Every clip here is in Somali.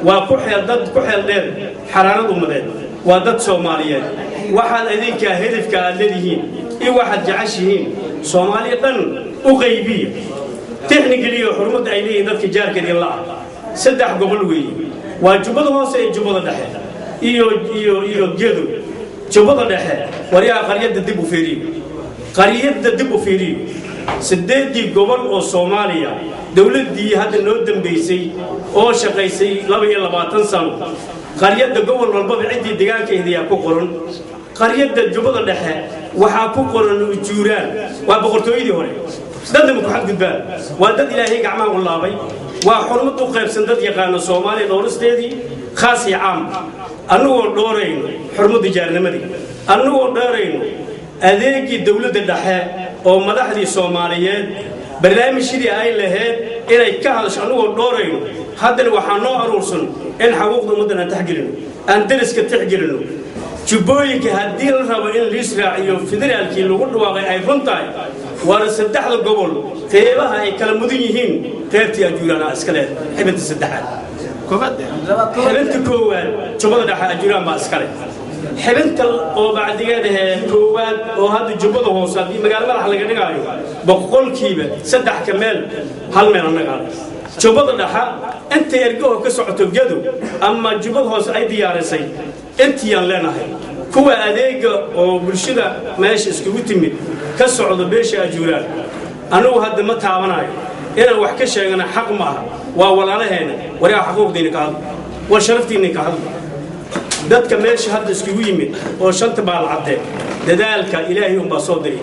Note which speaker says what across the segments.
Speaker 1: وكحل ضد كحل دير حرارة أمدين وضد سوماليين واحد أذيك هدفك الذين إيه واحد جعشهين سوماليين وغيبية تحنق لي حرمة عينيه ضد كجار كذي الله سدح قبل وي وجبضه سي جبضه دحين iyo geedo jabada dhexe wariyaha qariyada dib u fiiriyo qariyada dib u fiiriyo sideedii gobol oo Soomaaliya dawladii hadda noo dambeysay oo shaqaysay 22 sano qariyada gobol walba cidii deegaankeeda ku qoran qariyada jabada dhexe waxa ku qoran ujuuraan waa boqortooyadii hore dadna ku xad gudbaan waa dad ilaahay gacmaha u laabay waa xurmad u qaybsan dad yaqaan Soomaaliya dowladeedii khaasi caam أنو دورين حرمة جارنمدي أنو دورين أذيك دولة الدحاء أو مدحدي الصوماليين برنامج شدي أي لهاد إلى كهلش أنو دورين هذا الوحنا أروسن إن حقوق مدن تحجرنه أن درس كتحجرنه جبويك هدي الربعين الإسرائيلي فدرال كيلو قد واقع أي فنتاي ورسدح القبول تيبها أي كلام مدنيين ترتي أجولانا أسكالات حبة السدحات حبنت كوان جبل ده أجرام باسكالي حبنت أو بعد كده كوان أو هذا جبل هو صادي مقال ما راح لقينا عليه بقول كيبه سدح كمال هل من النقال جبل ده أنت يرجوه كسرعة بجدو أما جبل هو أي ديار سي أنت ينلنا هاي كوا أديك أو برشلة ماشي سكوتيمي كسرعة بيش أجرام أنا وهذا ما تعبناي إنا وحكش أنا حق معه ولا هنا وريا حقوق دينك هذا وشرف دينك هذا دت كمال شهادة سكويمي وشنت بالعدل لذلك إلهي هم بصدري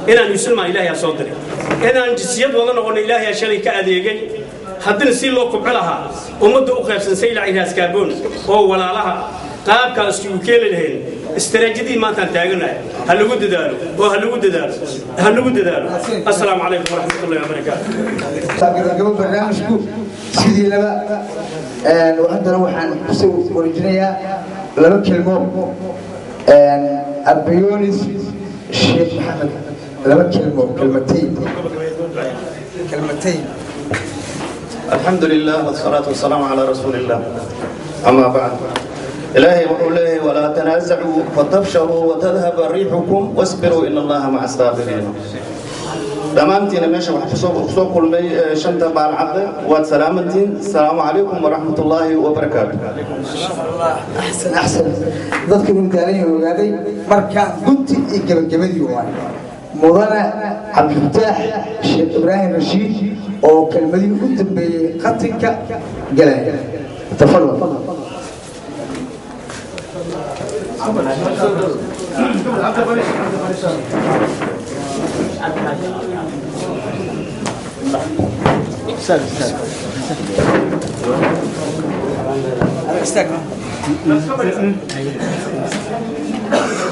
Speaker 1: إنا نسلم إلهي صدري إنا نجسيد والله نقول إلهي شريك أديجي هذا نسيل لكم علىها ومدة أخرى سنسيل عليها سكابون أو ولا لها قاب كان سكوكيل الهين استرجدي ما تنتهينا هل وجد دار وهل وجد دار هل وجد دار السلام عليكم ورحمة الله وبركاته.
Speaker 2: قبل برنامجكم سيدي لما وأنت روحان سوي ورجنيا لما كلمة أبيونس الشيخ محمد لما كلمتين
Speaker 3: الحمد لله والصلاة والسلام على رسول الله أما بعد إلهي وحوله ولا تنازعوا فتفشلوا وتذهب ريحكم واصبروا إن الله مع الصابرين. دمانتين ماشي وحفظوا كل مي شنطة بالعبد وسلامتين السلام عليكم ورحمة الله وبركاته.
Speaker 2: أحسن ضدك من تاني وقادي مركا كنت إجابة يوم مولانا عبد الفتاح الشيخ إبراهيم رشيد أو كلمة كنت بخطك جلال تفضل.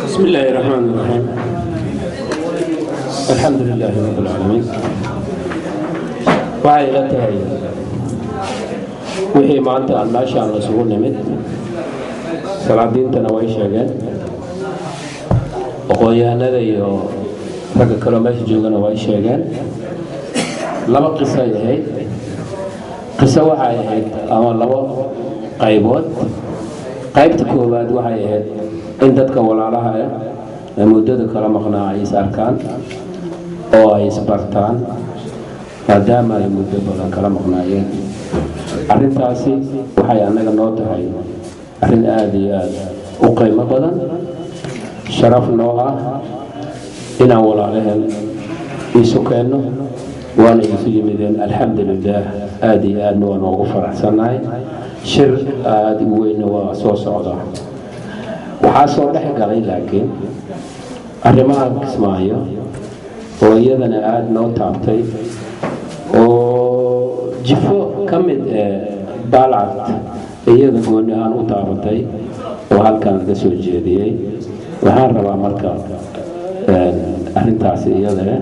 Speaker 4: بسم الله الرحمن الرحيم. الحمد لله رب العالمين. وعائلته وهي ما أنت ما شاء الله سوون نمت سلادين تنوي شجعان وقيانا ذي رجع كلامه جوجنا واي شجعان لما قصة هي قصة وحي هي أما لما قيبات قيبت كوباد وحي هي إن تتكون على هاي مدة كلام خنا عيس أركان أو عيس برتان هذا ما يمدة بلا كلام خنا عين أرين تاسي وحي أنا جنوت هاي أرين آدي وقيمة بدن شرف نوعه إن أول عليهم يسكنوا وأنا يسوي مدين الحمد لله آدي أنو أنا غفر حسناي شر آدي وين وصوص عضا وحاسو لحق علي لكن أرمها كسمايا ويدنا آد نو تعطي وجفو كمد بالعت يدا قلنا أنا تعطي وهل كان كسر جدي وهل ربع مركب أهل تعسية ذا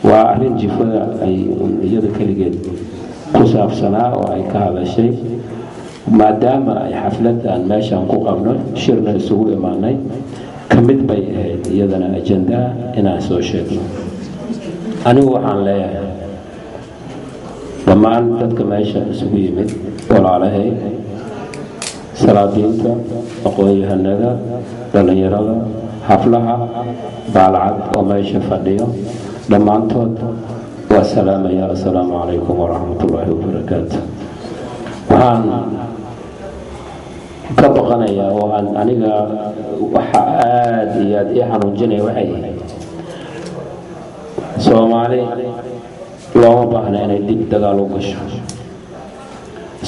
Speaker 4: وأهل جفا أي يد كلجد كسف سنة وأي كهذا الشيء ما دام أي حفلة أن ماشى نقوق أبنا شرنا السوق معنا كمد بي يدنا أجندة إنا سوشيال أنا وحنا لا لما أنت ماشى السوق يمد walaalahay salaadiinta aqoon-yahanada dhalinyarada xaflaha baalcad oo meesha fadhiyo dhammaantood waa salaamaya assalaamu calaykum waraxmatullaahi wabarakaatu. waxaan ka baqanayaa oo aan aniga waxa aad iyo aad ii xanuujinaya waxay ahayd soomaali looma baahna inay dib dagaal u gasho.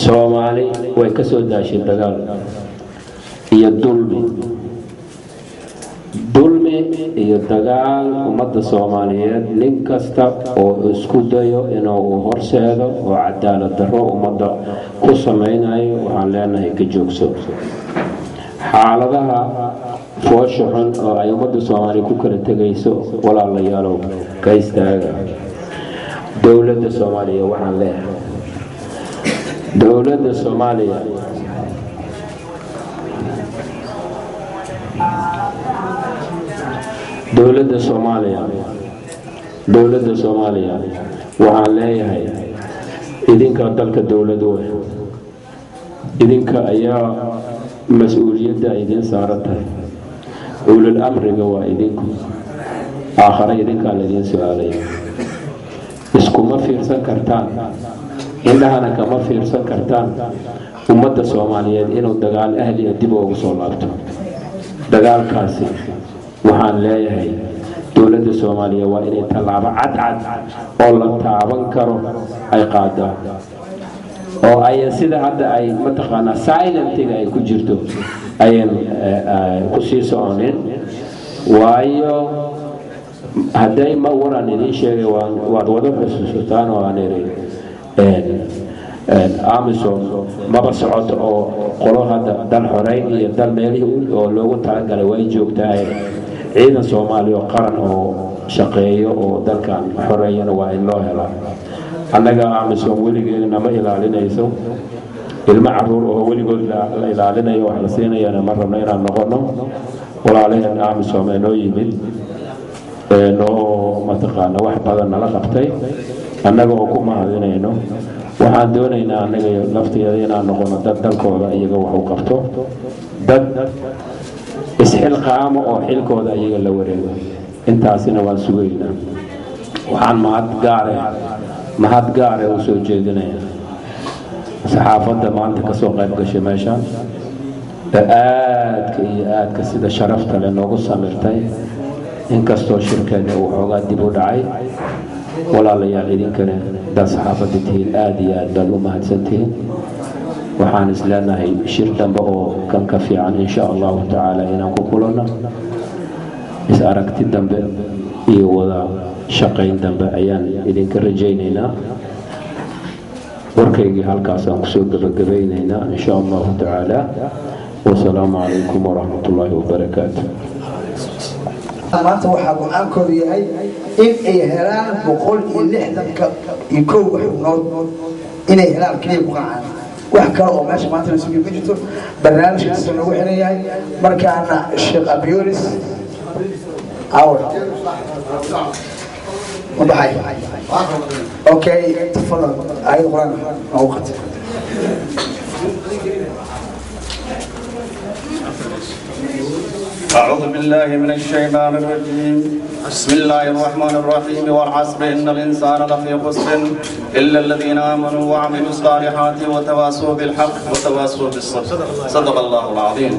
Speaker 4: soomaali way ka soo daashay dagaal iyo dulmi iyo dagaal. ummadda Soomaaliyeed nin kasta oo isku dayo inuu horseedo oo cadaalad darro ummadda ku sameynayo waxaan leenahay ka joogso. xaaladaha foosha xun oo ay ummadda Soomaaliyeed ku kala tegayso walaalayaalow ka istaaga. dowladda Soomaaliya waxaan leeyahay dowladda Soomaaliya waxaan leeyahay idinka dalka dowladdu idinka ayaa mas'uuliyadda idin saaran tahay. ulul amriga waa idinku aakhira idinkaa laydin su'aalaya. iskuma fiirsan kartaan indhahana kama fiirsan kartaan ummadda Soomaaliyeed inuu dagaal ahli dib ugu soo laabto. dagaalkaasi waxaan leeyahay dowladda Soomaaliya waa inay tallaabo cad oo la taaban karo ay qaadaan oo ay sida hadda ay mataqaanaa silentiga ay ku jirto ayaan ku sii soconin. waayo hadday ma waran idin sheegay waad wada xusuusataan oo aan iri Amisom maba socoto oo qolo hadda dal xoreyn iyo dal meelihii oo loogu talagalay way joogtaa. ciidan Soomaali oo qaran oo shaqeeyo oo dalkan xoreeyana waa in loo helaa. annaga Amisom weligeedna ma ilaalinayso ilmo caruur oo weligood la ilaalinayo wax la siinayana ma rabno inaan noqono. walaalaheen Amisom ee noo yimid noo mataqaana wax badan nala qabtay annaga oo ku mahadinayno. waxaan doonaynaa annaga lafteeda inaan noqono dad dalkooda iyaga wax u qabto, dad isxilqaamo oo xilkooda iyaga la wareego. intaasina waan sugaynaa. waxaan mahad gaare u soo jeedinaya saxaafadda maanta ka soo qayb gashay meeshaan aadka sida sharafta leh noogu samirtay inkastoo shirkeena uu xoogaa dib u dhacay. walaalayaal idinkana daa saxaafadda tihiin aad iyo aad baad u mahadsantihiin. waxaan isleenahay shir dambe oo kan ka fiican insha allahu tacaala inaan ku kulanno. is aragti dambe iyo wada shaqayn dambe ayaan idinka rajaynaynaa. warkaygii halkaasaan kusoo gabagabaynaynaa insha allahu tacaala. wasalaamu calaykum waraxmatullaahi wabarakaatu.
Speaker 2: maanta waxaa go-aankoodu yahay in ay helaan 160 xubnood inay helaan keliya ku qancaan. wax kale oo meesha maanta la sugi ma jirto. barnaamijkaas lagu xiran yahay. markaana Sheekh Abiyunis وضحي اوكي تفضل اي قران او وقت.
Speaker 3: أعوذ بالله من الشيطان الرجيم. بسم الله الرحمن الرحيم. والعصر إن الإنسان لفي خسر إلا الذين آمنوا وعملوا الصالحات وتواصوا بالحق وتواصوا بالصبر. صدق الله العظيم.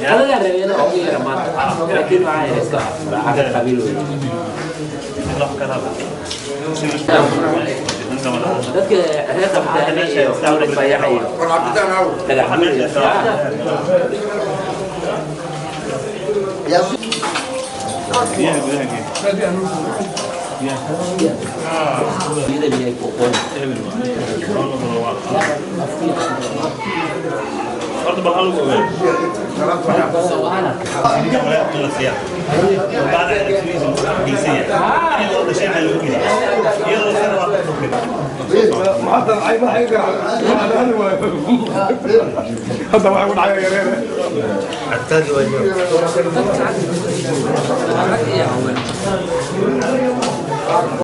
Speaker 4: هذا لا رأينا أو غير ما لكن معايا إصلاح على قبيله dadka reer qabtaana iyo dawlad bayaxay
Speaker 5: horta bal hal ugu